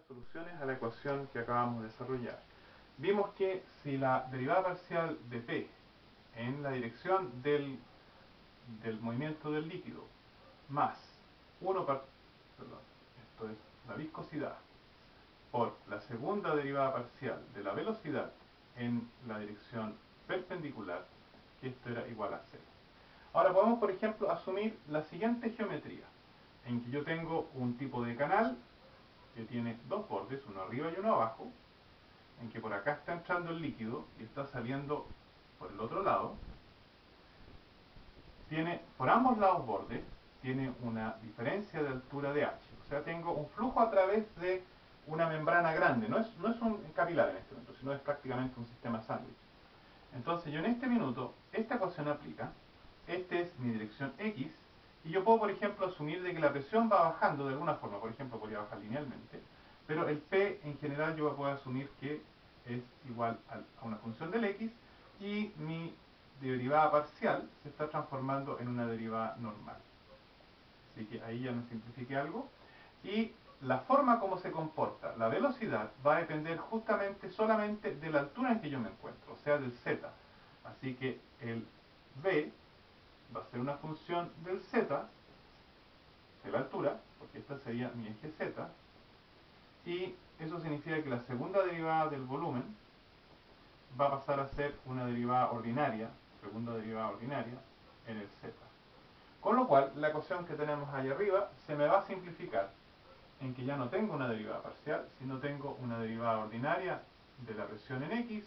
soluciones a la ecuación que acabamos de desarrollar. Vimos que si la derivada parcial de P en la dirección del movimiento del líquido más 1 perdón, esto es la viscosidad por la segunda derivada parcial de la velocidad en la dirección perpendicular, que esto era igual a 0. Ahora podemos, por ejemplo, asumir la siguiente geometría, en que yo tengo un tipo de canal que tiene dos bordes, uno arriba y uno abajo, en que por acá está entrando el líquido y está saliendo por el otro lado. Tiene por ambos lados bordes, tiene una diferencia de altura de h, o sea, tengo un flujo a través de una membrana grande, no es un capilar en este momento, sino es prácticamente un sistema sándwich. Entonces yo en este minuto, esta ecuación aplica, esta es mi dirección x, y yo puedo, por ejemplo, asumir de que la presión va bajando de alguna forma, por ejemplo, podría bajar linealmente, pero el P en general yo puedo asumir que es igual a una función del x, y mi derivada parcial se está transformando en una derivada normal. Así que ahí ya me simplifiqué algo. Y la forma como se comporta la velocidad va a depender justamente solamente de la altura en que yo me encuentro, o sea, del z. Así que el v va a ser una función del z, de la altura, porque esta sería mi eje z, y eso significa que la segunda derivada del volumen va a pasar a ser una derivada ordinaria, segunda derivada ordinaria, en el z. Con lo cual, la ecuación que tenemos ahí arriba se me va a simplificar en que ya no tengo una derivada parcial, sino tengo una derivada ordinaria de la presión en x,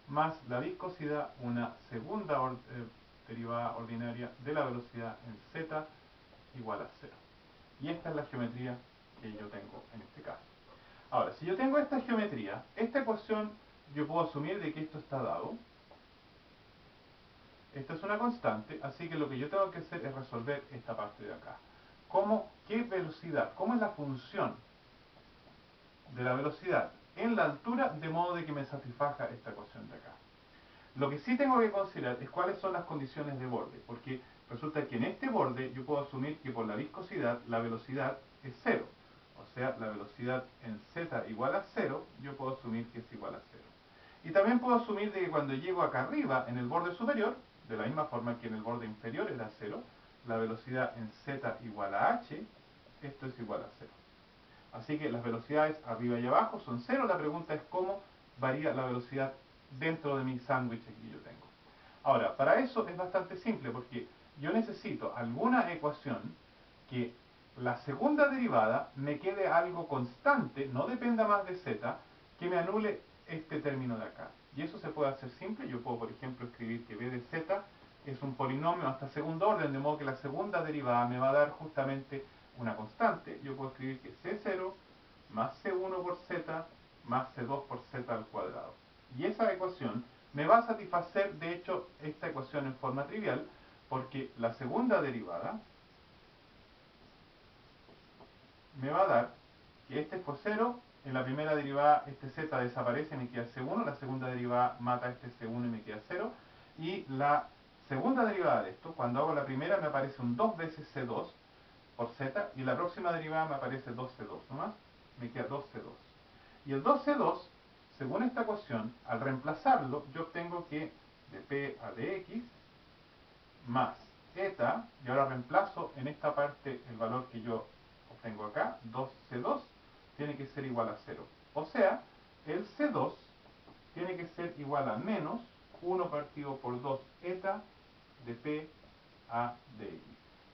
más la viscosidad, una segunda derivada ordinaria de la velocidad en z igual a 0. Y esta es la geometría que yo tengo en este caso. Ahora, si yo tengo esta geometría, esta ecuación yo puedo asumir de que esto está dado. Esta es una constante, así que lo que yo tengo que hacer es resolver esta parte de acá. ¿Qué velocidad? ¿Cómo es la función de la velocidad en la altura de modo de que me satisfaga esta ecuación de acá? Lo que sí tengo que considerar es cuáles son las condiciones de borde, porque resulta que en este borde yo puedo asumir que por la viscosidad la velocidad es 0. O sea, la velocidad en z igual a 0, yo puedo asumir que es igual a 0. Y también puedo asumir de que cuando llego acá arriba, en el borde superior, de la misma forma que en el borde inferior era 0, la velocidad en z igual a h, esto es igual a 0. Así que las velocidades arriba y abajo son 0. La pregunta es cómo varía la velocidad dentro de mi sándwich que yo tengo. Ahora, para eso es bastante simple, porque yo necesito alguna ecuación que la segunda derivada me quede algo constante, no dependa más de z, que me anule este término de acá. Y eso se puede hacer simple. Yo puedo, por ejemplo, escribir que b de z es un polinomio hasta segundo orden, de modo que la segunda derivada me va a dar justamente una constante. Yo puedo escribir que c0 más c1 por z más c2 por z al cuadrado. Y esa ecuación me va a satisfacer, de hecho, esta ecuación en forma trivial, porque la segunda derivada me va a dar que este es por 0, en la primera derivada este z desaparece y me queda c1, la segunda derivada mata este c1 y me queda 0, y la segunda derivada de esto, cuando hago la primera me aparece un 2 veces c2 por z, y la próxima derivada me aparece 2c2 nomás, me queda 2c2. Y el 2c2, según esta ecuación, al reemplazarlo, yo obtengo que de p a dx más eta, y ahora reemplazo en esta parte el valor que yo obtengo acá, 2c2, tiene que ser igual a 0. O sea, el c2 tiene que ser igual a menos 1 partido por 2 eta de p a dx.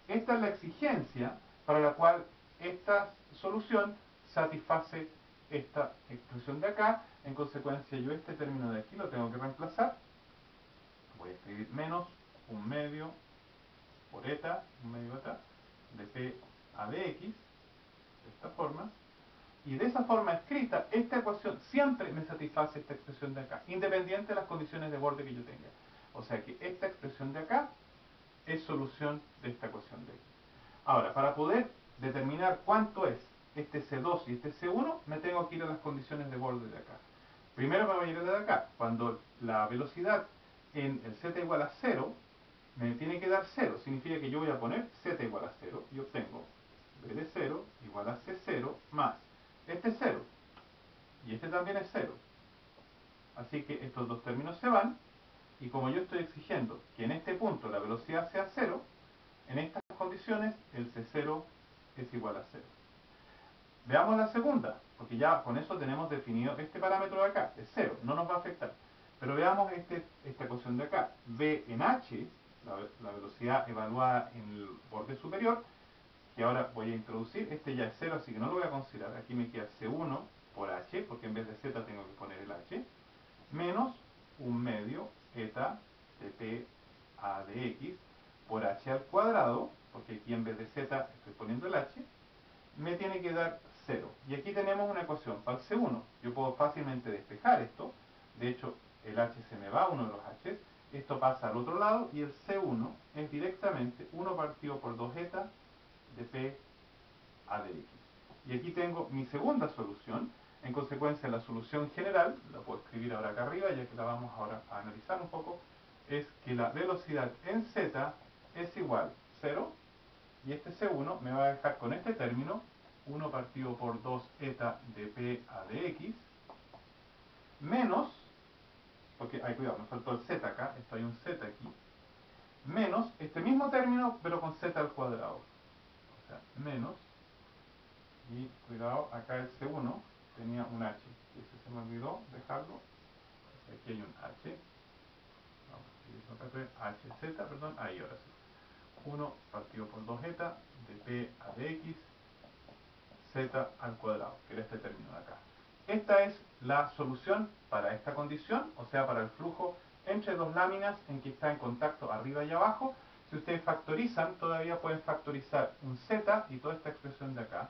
Esta es la exigencia para la cual esta solución satisface esta expresión de acá. En consecuencia, yo este término de aquí lo tengo que reemplazar. Voy a escribir menos un medio por eta, un medio eta, de p a dx, de esta forma. Y de esa forma escrita, esta ecuación siempre me satisface esta expresión de acá, independiente de las condiciones de borde que yo tenga. O sea que esta expresión de acá es solución de esta ecuación de aquí. Ahora, para poder determinar cuánto es este C2 y este C1, me tengo que ir a las condiciones de borde de acá. Primero me voy a ir a la de acá. Cuando la velocidad en el z igual a 0, me tiene que dar 0. Significa que yo voy a poner z igual a 0 y obtengo b de 0 igual a c0 más este 0. y este también es 0. Así que estos dos términos se van, y como yo estoy exigiendo que en este punto la velocidad sea 0, en estas condiciones el C0 es igual a 0. Veamos la segunda, porque ya con eso tenemos definido este parámetro de acá, es 0, no nos va a afectar. Pero veamos esta ecuación de acá, V en H, la velocidad evaluada en el borde superior, que ahora voy a introducir, este ya es 0, así que no lo voy a considerar, aquí me queda C1 por H, porque en vez de Z tengo que poner el H, menos un medio eta de P a de X por H al cuadrado, porque aquí en vez de Z estoy poniendo el H, me tiene que dar 0. Y aquí tenemos una ecuación para el C1. Yo puedo fácilmente despejar esto. De hecho, el H se me va, uno de los H's. Esto pasa al otro lado y el C1 es directamente 1 partido por 2 eta de P a de X. Y aquí tengo mi segunda solución. En consecuencia, la solución general, la puedo escribir ahora acá arriba, ya que la vamos ahora a analizar un poco, es que la velocidad en Z es igual a 0, y este C1 me va a dejar con este término 1 partido por 2 eta de P a de X, menos, porque, cuidado, me faltó el Z acá, esto hay un Z aquí, menos este mismo término, pero con Z al cuadrado. O sea, menos, y cuidado, acá el C1 tenía un H, y ese se me olvidó dejarlo, aquí hay un H, vamos a escribirlo acá, HZ, perdón, ahí ahora sí. 1 partido por 2 eta de P a de X, Z al cuadrado, que era este término de acá. Esta es la solución para esta condición, o sea, para el flujo entre dos láminas en que está en contacto arriba y abajo. Si ustedes factorizan, todavía pueden factorizar un Z y toda esta expresión de acá.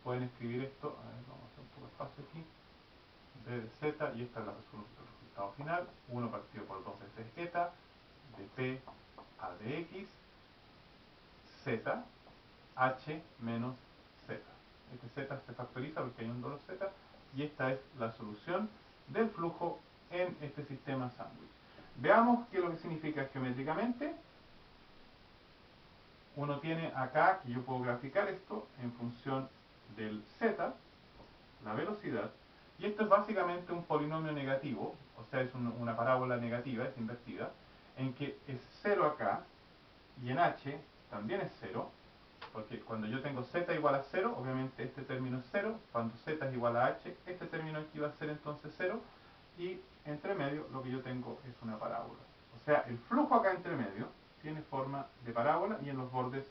Pueden escribir esto, a ver, vamos a hacer un poco de espacio aquí, B de Z, y esta es la resolución del resultado final, 1 partido por 2 veces eta, de P a de X, Z, H menos Z. Este Z se factoriza porque hay un doble Z, y esta es la solución del flujo en este sistema sándwich. Veamos qué es lo que significa geométricamente. Uno tiene acá que yo puedo graficar esto en función del Z, la velocidad, y esto es básicamente un polinomio negativo, o sea, es una parábola negativa, es invertida, en que es 0 acá, y en H también es 0, porque cuando yo tengo Z igual a 0, obviamente este término es 0, cuando Z es igual a H, este término aquí va a ser entonces 0, y entre medio lo que yo tengo es una parábola. O sea, el flujo acá entre medio tiene forma de parábola y en los bordes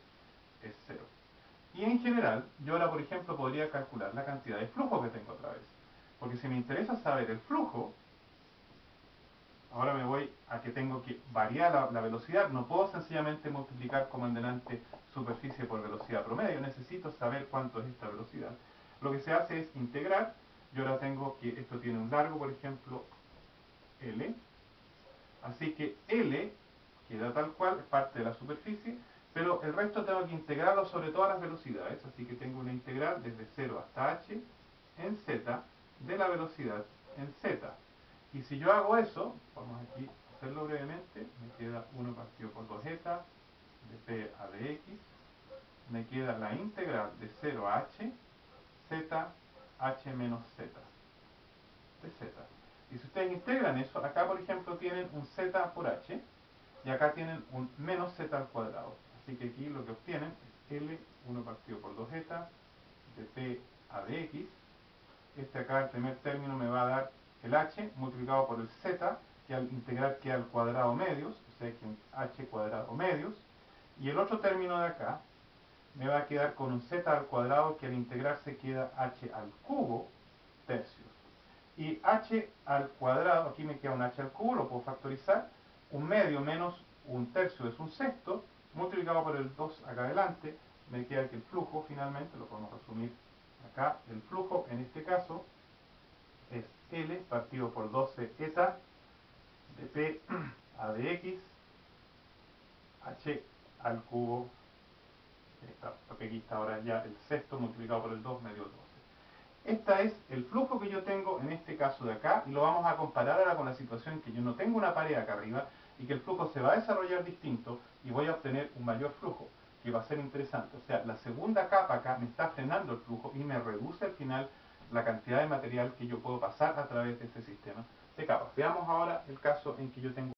es 0. Y en general, yo ahora por ejemplo podría calcular la cantidad de flujo que tengo otra vez. Porque si me interesa saber el flujo, ahora me voy a que tengo que variar la velocidad. No puedo sencillamente multiplicar como en delante superficie por velocidad promedio. Necesito saber cuánto es esta velocidad. Lo que se hace es integrar. Yo ahora tengo que esto tiene un largo, por ejemplo, L. Así que L queda tal cual, es parte de la superficie, pero el resto tengo que integrarlo sobre todas las velocidades. Así que tengo una integral desde 0 hasta H en Z de la velocidad en Z. Y si yo hago eso, vamos aquí a hacerlo brevemente, me queda 1 partido por 2 eta de P a de X, me queda la integral de 0 a H, Z, H menos Z, de Z. Y si ustedes integran eso, acá por ejemplo tienen un Z por H, y acá tienen un menos Z al cuadrado. Así que aquí lo que obtienen es L, 1 partido por 2 eta, de P a de X. Este acá, el primer término, me va a dar el H multiplicado por el Z, que al integrar queda al cuadrado medios, o sea que un H cuadrado medios. Y el otro término de acá me va a quedar con un Z al cuadrado, que al integrarse queda H al cubo tercios. Y H al cuadrado, aquí me queda un H al cubo, lo puedo factorizar. Un medio menos un tercio es un sexto, multiplicado por el 2 acá adelante, me queda que el flujo finalmente, lo podemos resumir acá, el flujo en este caso es L partido por 12 eta de P a de X, H al cubo, porque aquí está ahora ya el sexto multiplicado por el 2 medio 12. Este es el flujo que yo tengo en este caso de acá, y lo vamos a comparar ahora con la situación que yo no tengo una pared acá arriba y que el flujo se va a desarrollar distinto y voy a obtener un mayor flujo, que va a ser interesante. O sea, la segunda capa acá me está frenando el flujo y me reduce al final la cantidad de material que yo puedo pasar a través de este sistema de capas. Veamos ahora el caso en que yo tengo